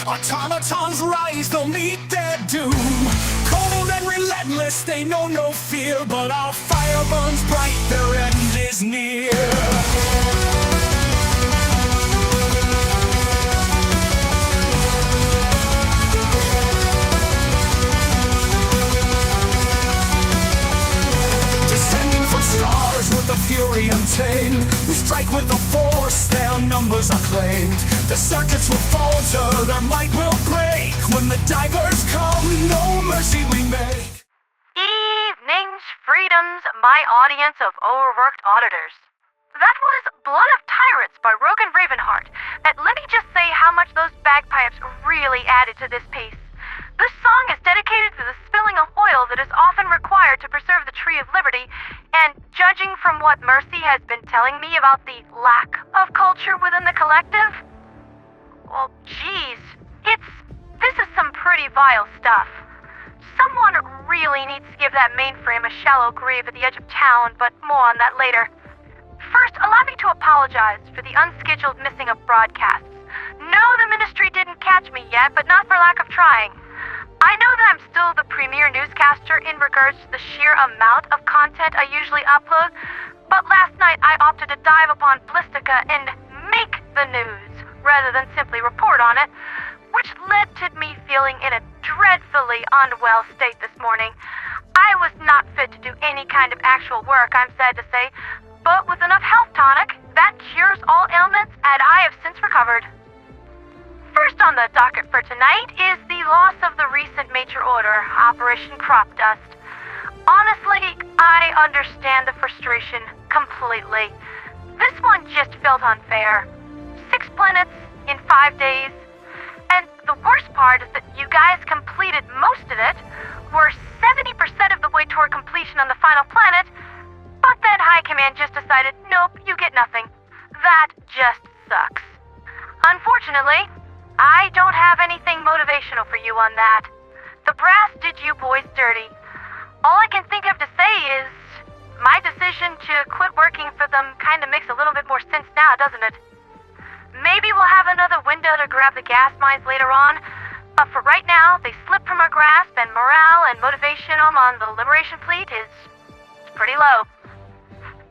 Automatons rise, they'll meet their doom. Cold and relentless, they know no fear, but our fire burns bright, their end is near. Descending from stars with a fury untamed, we strike with the force, their numbers are claimed. The circuits will falter, their might will break. When the divers come, no mercy we make. Evenings, freedoms, my audience of overworked auditors. That was Blood of Tyrants by Rogan Ravenheart. And let me just say how much those bagpipes really added to this piece. This song is dedicated to the spilling of oil that is often required to preserve the Tree of Liberty, and judging from what Mercy has been telling me about the lack of culture within the collective, well, geez, this is some pretty vile stuff. Someone really needs to give that mainframe a shallow grave at the edge of town, but more on that later. First, allow me to apologize for the unscheduled missing of broadcasts. No, the ministry didn't catch me yet, but not for lack of trying. I know that I'm still the premier newscaster in regards to the sheer amount of content I usually upload, but last night I opted to dive upon Blistica and make the news, rather than simply report on it, which led to me feeling in a dreadfully unwell state this morning. I was not fit to do any kind of actual work, I'm sad to say, but with enough health tonic, that cures all ailments, and I have since recovered. First on the docket for tonight is the loss of the recent major order, Operation Crop Dust. Honestly, I understand the frustration completely. This one just felt unfair. 6 planets in 5 days. And the worst part is that you guys completed most of it, were 70% of the way toward completion on the final planet, but then High Command just decided, nope, you get nothing. That just sucks. Unfortunately, I don't have anything motivational for you on that. The brass did you boys dirty. All I can think of to say is, my decision to quit working for them kinda makes a little bit more sense now, doesn't it? Maybe we'll have another window to grab the gas mines later on, but for right now, they slip from our grasp, and morale and motivation on the Liberation Fleet is pretty low.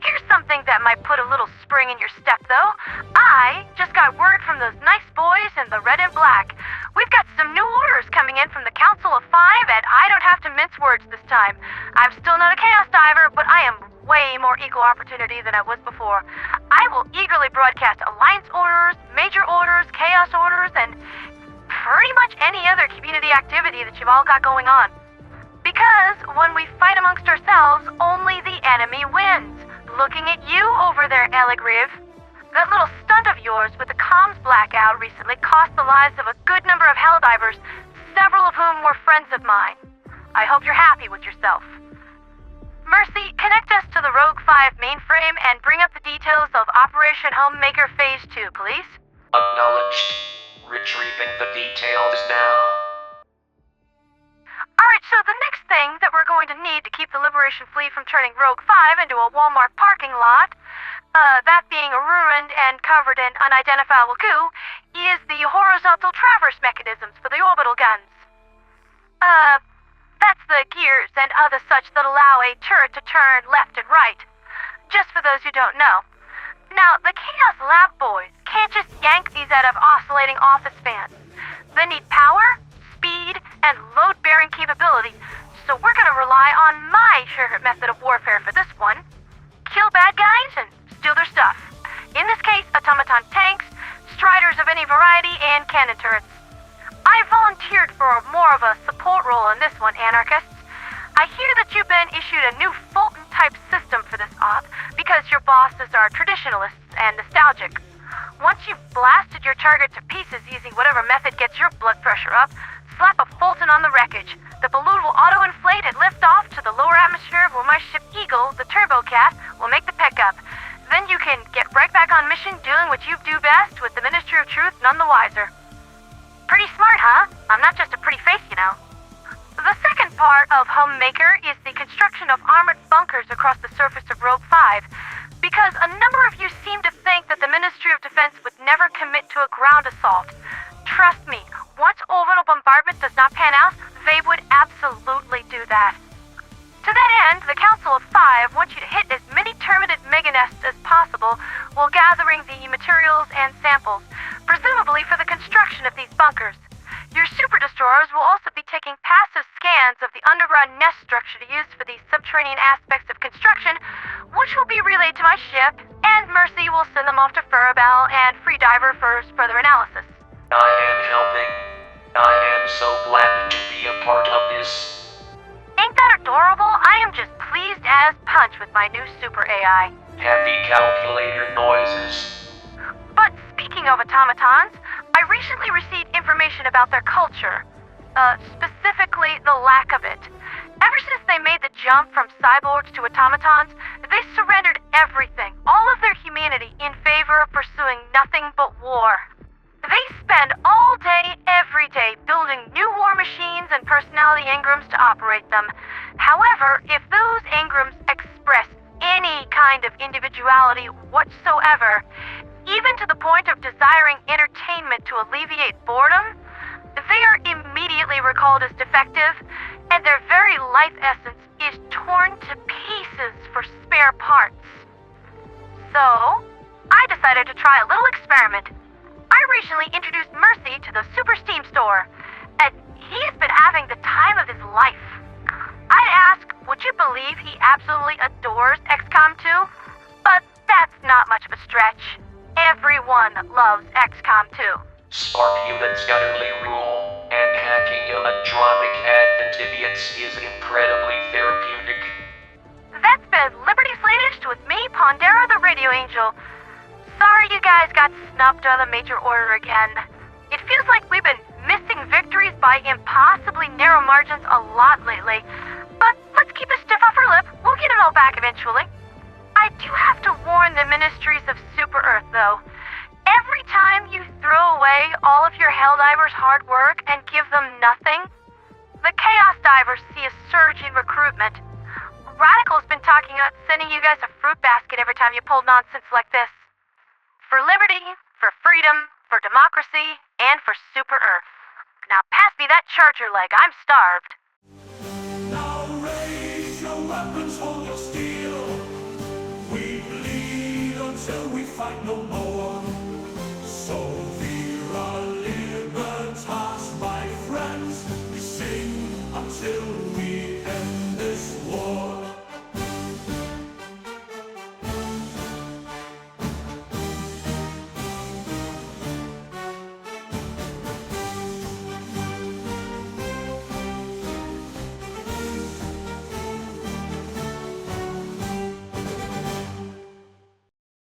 Here's something that might put a little spring in your step, though. I just got word from those nice boys in the red and black. We've got some new orders coming in from the Council of Five, and I don't have to mince words this time. I'm still not a Chaos Diver, but I am way more equal opportunity than I was before. I will eagerly broadcast Alliance orders, Major orders, Chaos orders, and pretty much any other community activity that you've all got going on. Because when we fight amongst ourselves, only the enemy wins. Looking at you over there, Eligriv. That little stunt of yours with the comms blackout recently cost the lives of a good number of Helldivers, several of whom were friends of mine. I hope you're happy with yourself. Mercy, connect us to the Rogue 5 mainframe and bring up the details of Operation HomeMaker Phase 2, please. Acknowledged. Retrieving the details now. Alright, so the next thing that we're going to need to keep the Liberation Fleet from turning Rogue 5 into a Walmart parking lot, that being ruined and covered in unidentifiable goo, is the horizontal traverse mechanisms for the orbital guns. That's the gears and other such that allow a turret to turn left and right. Just for those who don't know. Now, the Chaos Lab boys can't just yank these out of oscillating office fans. They need power, speed, and load-bearing capability, so we're gonna rely on my favorite method of warfare for this one. Kill bad guys and steal their stuff. In this case, automaton tanks, striders of any variety, and cannon turrets. I volunteered for more of a support role in this one, anarchists. I hear that you've been issued a new Fulton-type system for this op because your bosses are traditionalists and nostalgic. Once you've blasted your target to pieces using whatever method gets your blood pressure up, slap a Fulton on the wreckage. The balloon will auto-inflate and lift off to the lower atmosphere where my ship Eagle, the turbo-cat, will make the pickup. Then you can get right back on mission doing what you do best with the Ministry of Truth none the wiser. Pretty smart, huh? I'm not just a pretty face, you know. The second part of HomeMaker is the construction of armored bunkers across the surface of Rogue 5, because a number of you seem to think that the Ministry of Defense would never commit to a ground assault. Trust me, bombardment does not pan out, they would absolutely do that. To that end, the Council of Five wants you to hit as many terminate meganests as possible while gathering the materials and samples, presumably for the construction of these bunkers. Your super destroyers will also be taking passive scans of the underground nest structure to use for these subterranean aspects of construction, which will be relayed to my ship, and Mercy will send them off to Furabel and Freediver for further analysis. I am helping. I am so glad to be a part of this. Ain't that adorable? I am just pleased as punch with my new super AI. Heavy calculator noises. But speaking of automatons, I recently received information about their culture. Specifically, the lack of it. Ever since they made the jump from cyborgs to automatons, they surrendered everything, all of their humanity, in favor of pursuing nothing but war. They spend all day, every day, building new war machines and personality engrams to operate them. However, if those engrams express any kind of individuality whatsoever, even to the point of desiring entertainment to alleviate boredom, they are immediately recalled as defective, and their very life essence is torn to pieces for spare parts. So, I decided to try a little experiment. I recently introduced Mercy to the Super Steam Store, and he's been having the time of his life. I'd ask, would you believe he absolutely adores XCOM 2? But that's not much of a stretch. Everyone loves XCOM 2. Spark humans utterly rule, and hacking electronic amphibians is incredibly therapeutic. That's been Liberty Slatest with me, ponderatheradioangel. Sorry you guys got snubbed on the major order again. It feels like we've been missing victories by impossibly narrow margins a lot lately. But let's keep a stiff upper lip. We'll get it all back eventually. I do have to warn the ministries of Super Earth, though. Every time you throw away all of your Helldivers' hard work and give them nothing, the Chaos Divers see a surge in recruitment. Radical's been talking about sending you guys a fruit basket every time you pull nonsense like this. For liberty, for freedom, for democracy, and for Super Earth. Now pass me that charger leg, I'm starved. Now raise your weapons, hold your steel. We bleed until we fight no